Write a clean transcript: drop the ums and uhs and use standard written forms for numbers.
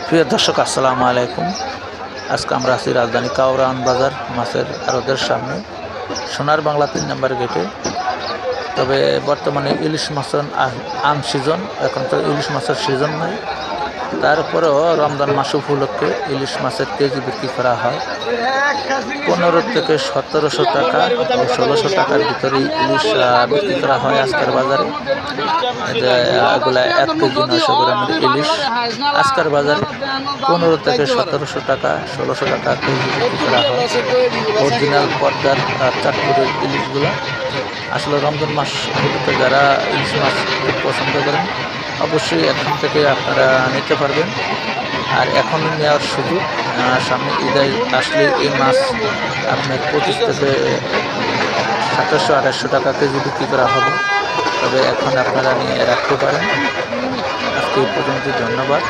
প্রিয় দর্শক, আসসালামু আলাইকুম। আজকে আমরা আছি রাজধানী কাউরান বাজার মাছের আড়তের সামনে, সোনার বাংলা 3 নম্বর গেটে। তবে বর্তমানে ইলিশ মাছের আম সিজন, এখন তো ইলিশ মাছের সিজন নয়। তারপরেও রমজান মাস উপলক্ষে ইলিশ মাছের কেজি বিক্রি করা হয় 15 থেকে 1700 টাকা ও 1600 টাকার ভিতরেই ইলিশ বিক্রি করা হয় আজকের বাজারে। এগুলা 1 কেজি 900 গ্রামের ইলিশ আজকের বাজারে 15 থেকে 1700 টাকা 1600 টাকা কেজি বিক্রি করা হয়। অরিজিনাল পদ্মার চাঁদপুরের ইলিশগুলো আসলে রমজান মাস উপলক্ষে যারা ইলিশ মাছ খুব পছন্দ করেন অবশ্যই এখান থেকে আপনারা নিতে পারবেন। আর এখন নেওয়ার সুযোগ, সামনে ঈদে আসলে এই মাছ আপনার 25 থেকে 2700-2800 টাকা কেজি বিক্রি করা হবে। তবে এখন আপনারা নিয়ে রাখতে পারেন। আজকে এই পর্যন্ত, ধন্যবাদ।